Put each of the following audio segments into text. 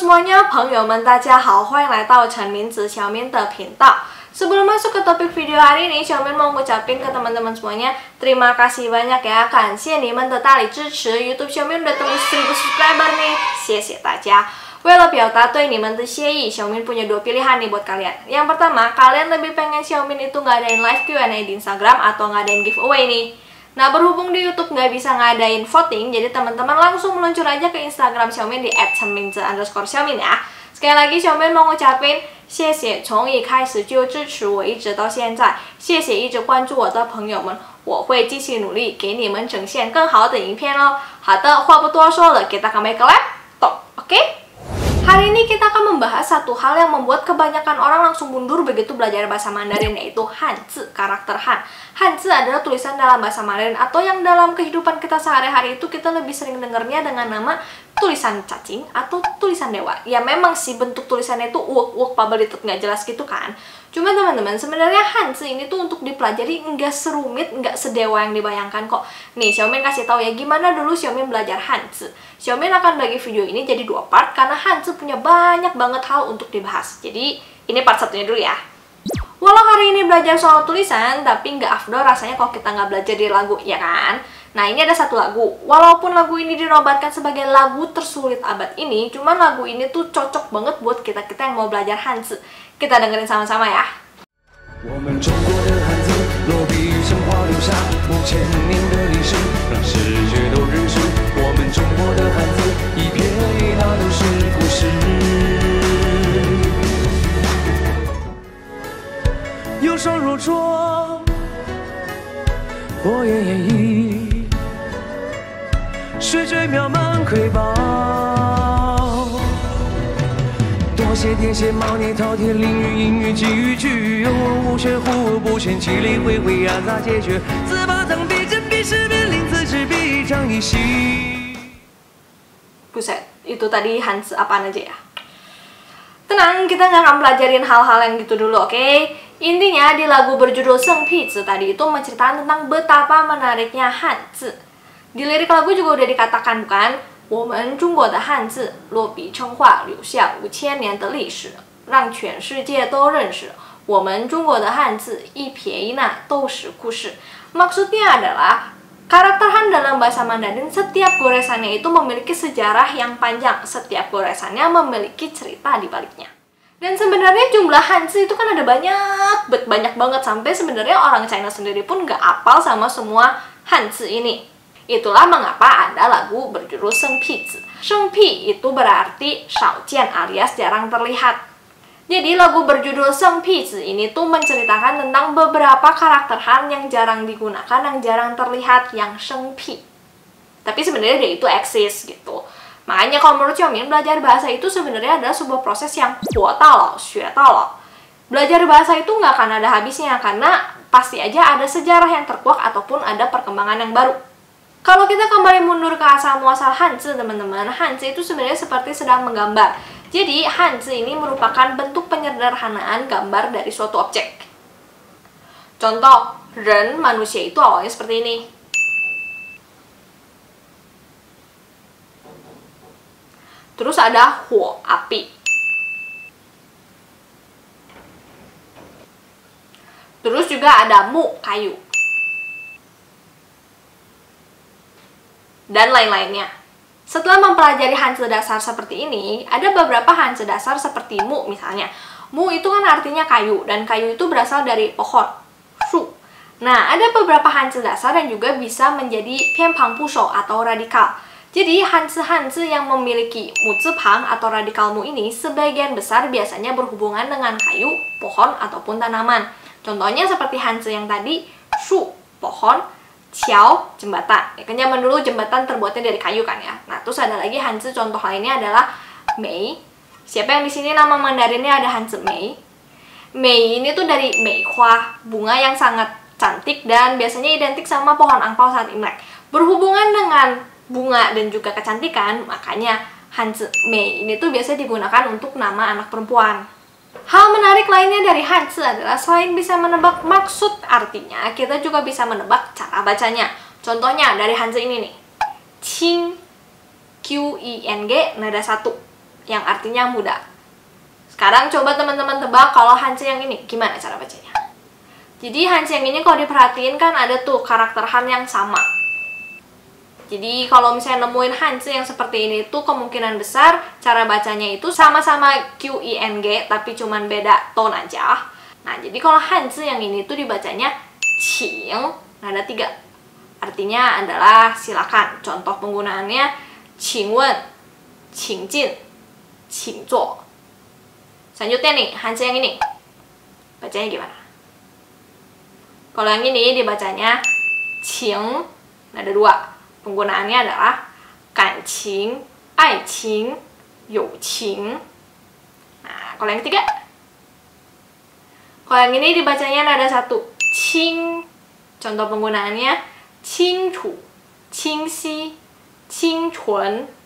semuanya, 朋友们大家好，欢迎来到陈明子小明的频道。Sebelum masuk ke topik video hari ini, Xiaomin mau ngucapin ke teman-teman semuanya, terima kasih banyak ya, 感谢你们的大力支持。YouTube Xiaomin udah tembus 1000 subscriber nih, 谢谢大家。为了表达对你们的谢意， Xiaomin punya dua pilihan nih buat kalian. Yang pertama, kalian lebih pengen Xiaomin itu ngadain live Q&A di Instagram atau ngadain giveaway nih. Nah, berhubung di YouTube nggak bisa ngadain voting, jadi teman-teman langsung meluncur aja ke Instagram Xiaomin di @chenmingzi_Xiaomin ya. Sekali lagi, Xiaomin mau ngucapin 谢谢从一开始就支持我一直到现在，谢谢一直关注我的朋友们，我会继续努力给你们呈现更好的影片哦。好的，话不多说了，kita kembali ke laptop, oke? Hari ini kita akan membahas satu hal yang membuat kebanyakan orang langsung mundur begitu belajar bahasa Mandarin, yaitu Hanzi, karakter Han. Hanzi adalah tulisan dalam bahasa Mandarin atau yang dalam kehidupan kita sehari-hari itu kita lebih sering dengarnya dengan nama tulisan cacing atau tulisan dewa. Ya memang sih bentuk tulisannya itu uwek-uwek pabelitet nggak jelas gitu kan. Cuma teman-teman, sebenarnya Hanzi ini tuh untuk dipelajari nggak serumit, nggak sedewa yang dibayangkan kok. Nih, Xiaomin kasih tahu ya gimana dulu Xiaomin belajar Hanzi. Xiaomin akan bagi video ini jadi 2 part karena Hanzi punya banyak banget hal untuk dibahas. Jadi, ini part satunya dulu ya. Walau hari ini belajar soal tulisan, tapi nggak afdol rasanya kalau kita nggak belajar di lagu, ya kan? Nah, ini ada satu lagu. Walaupun lagu ini dinobatkan sebagai lagu tersulit abad ini, cuman lagu ini tuh cocok banget buat kita-kita yang mau belajar Hanzi. Kita dengerin sama-sama ya. Buset, itu tadi Hanzi apaan aja ya? Tenang, kita nggak akan pelajarin hal-hal yang gitu dulu, oke? Intinya di lagu berjudul Seng Pizi tadi itu menceritakan tentang betapa menariknya Hanzi. Di lirik lagu juga udah dikatakan bukan? 我们中国的汉字落笔成画，留下5000年的历史，让全世界都认识我们中国的汉字一撇一捺都是故事. Maksudnya adalah karakter Han dalam bahasa Mandarin setiap goresannya itu memiliki sejarah yang panjang, setiap goresannya memiliki cerita di baliknya. Dan sebenarnya jumlah Hanzi itu kan ada banyak banget sampai sebenarnya orang China sendiri pun nggak apal sama semua Hanzi ini. Itulah mengapa ada lagu berjudul Seng Pizi. Seng Pi itu berarti Shaojian alias jarang terlihat. Jadi lagu berjudul Seng Pizi ini tuh menceritakan tentang beberapa karakter Han yang jarang digunakan, yang jarang terlihat, yang Seng Pi. Tapi sebenarnya dia itu eksis gitu. Makanya kalau menurut Xiaomin, belajar bahasa itu sebenarnya adalah sebuah proses yang xue dao. Belajar bahasa itu nggak akan ada habisnya karena pasti aja ada sejarah yang terkuak ataupun ada perkembangan yang baru. Kalau kita kembali mundur ke asal-muasal Hanzi, teman-teman, Hanzi itu sebenarnya seperti sedang menggambar. Jadi, Hanzi ini merupakan bentuk penyederhanaan gambar dari suatu objek. Contoh, ren, manusia itu awalnya seperti ini. Terus ada huo, api. Terus juga ada mu, kayu. Dan lain-lainnya. Setelah mempelajari Hanzi dasar seperti ini, ada beberapa Hanzi dasar seperti mu misalnya. Mu itu kan artinya kayu, dan kayu itu berasal dari pohon, shu. Nah, ada beberapa Hanzi dasar yang juga bisa menjadi pianpang pusho atau radikal. Jadi, Hanzi yang memiliki mu zipang atau radikal mu ini sebagian besar biasanya berhubungan dengan kayu, pohon, ataupun tanaman. Contohnya seperti Hanzi yang tadi, shu, pohon, Qiao, jembatan. Ya kan zaman dulu jembatan terbuatnya dari kayu kan ya. Nah, terus ada lagi Hanzi contoh lainnya adalah Mei. Siapa yang di sini nama Mandarinnya ada Hanzi Mei. Mei ini tuh dari Mei Hua, bunga yang sangat cantik dan biasanya identik sama pohon angpao saat Imlek. Berhubungan dengan bunga dan juga kecantikan, makanya Hanzi Mei ini tuh biasanya digunakan untuk nama anak perempuan. Hal menarik lainnya dari Hanzi adalah selain bisa menebak maksud artinya, kita juga bisa menebak cara bacanya. Contohnya dari Hanzi ini nih. Qing, Q-I-N-G, nada 1. yang artinya muda. Sekarang coba teman-teman tebak kalau Hanzi yang ini gimana cara bacanya. Jadi Hanzi yang ini kalau diperhatiin kan ada tuh karakter Han yang sama. Jadi kalau misalnya nemuin Hanzi yang seperti ini tuh kemungkinan besar cara bacanya itu sama-sama QING tapi cuman beda tone aja. Nah, jadi kalau Hanzi yang ini tuh dibacanya Qing, nada 3. Artinya adalah silakan. Contoh penggunaannya Qingwen, Qingjin, Qingzuo. Selanjutnya nih, Hanzi yang ini. Bacanya gimana? Kalau yang ini dibacanya Qing, nada 2. Penggunaannya adalah Ganqing, Aiqing, Youqing. Nah, kalau yang ketiga. Kalau yang ini dibacanya nada 1. Qing. Contoh penggunaannya Qingchu, Qingxi, Qingchun.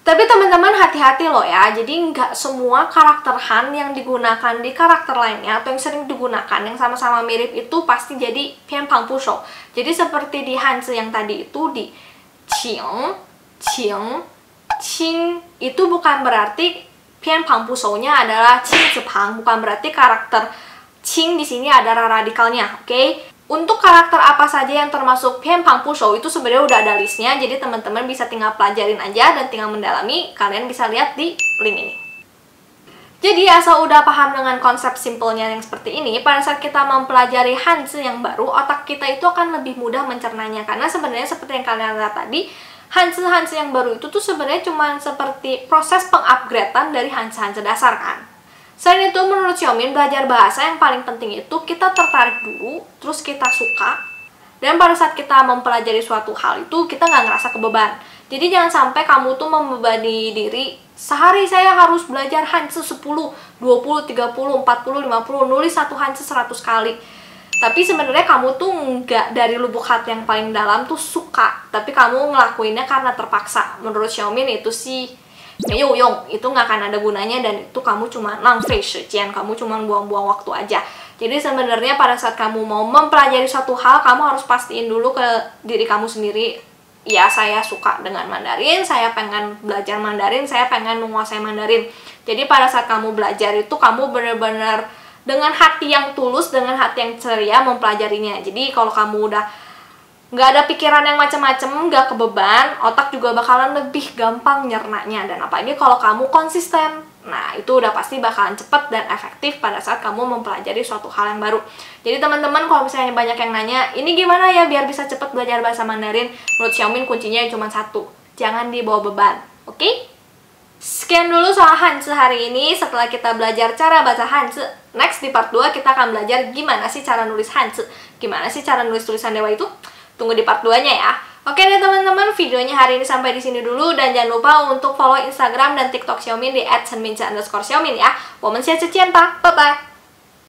Tapi teman-teman hati-hati loh ya. Jadi nggak semua karakter Han yang digunakan di karakter lainnya atau yang sering digunakan yang sama-sama mirip itu pasti jadi Pianpang Pushou. Jadi seperti di Hanzi yang tadi itu di Qing, Qing, Qing itu bukan berarti Pianpang Pushou-nya adalah Qing Zipang, bukan berarti karakter Qing di sini ada radikalnya, oke? Untuk karakter apa saja yang termasuk Pianpang Pushou itu sebenarnya udah ada listnya, jadi teman-teman bisa tinggal pelajarin aja dan tinggal mendalami, kalian bisa lihat di link ini. Jadi asal udah paham dengan konsep simpelnya yang seperti ini, pada saat kita mempelajari Hanzi yang baru, otak kita itu akan lebih mudah mencernanya. Karena sebenarnya seperti yang kalian lihat tadi, Hanzi yang baru itu tuh sebenarnya cuma seperti proses pengupgradean dari Hanzi dasar kan. Selain itu, menurut Xiaomin, belajar bahasa yang paling penting itu kita tertarik dulu, terus kita suka, dan pada saat kita mempelajari suatu hal itu, kita nggak ngerasa kebeban. Jadi jangan sampai kamu tuh membebani diri, sehari saya harus belajar Hanzi 10, 20, 30, 40, 50, nulis satu Hanzi 100 kali. Tapi sebenarnya kamu tuh nggak dari lubuk hati yang paling dalam tuh suka, tapi kamu ngelakuinnya karena terpaksa. Menurut Xiaomin itu sih Meyuyong, itu nggak akan ada gunanya dan itu kamu cuma langfei shijian, kamu cuma buang-buang waktu aja. Jadi sebenarnya pada saat kamu mau mempelajari suatu hal, kamu harus pastiin dulu ke diri kamu sendiri, ya saya suka dengan Mandarin, saya pengen belajar Mandarin, saya pengen menguasai Mandarin. Jadi pada saat kamu belajar itu kamu benar-benar dengan hati yang tulus, dengan hati yang ceria mempelajarinya. Jadi kalau kamu udah nggak ada pikiran yang macam-macam, nggak kebeban, otak juga bakalan lebih gampang nyernanya. Dan apalagi kalau kamu konsisten, nah itu udah pasti bakalan cepet dan efektif pada saat kamu mempelajari suatu hal yang baru. Jadi teman-teman kalau misalnya banyak yang nanya, ini gimana ya biar bisa cepet belajar bahasa Mandarin? Menurut Xiaomin kuncinya cuma satu, jangan dibawa beban, oke? Sekian dulu soal Hanzi hari ini. Setelah kita belajar cara baca Hanzi, next di part 2 kita akan belajar gimana sih cara nulis Hanzi, gimana sih cara nulis tulisan dewa itu. Tunggu di part 2-nya ya. Oke deh teman-teman, videonya hari ini sampai di sini dulu dan jangan lupa untuk follow Instagram dan TikTok Xiaomin di @senminca_Xiaomin ya. 我们下次见吧，拜拜。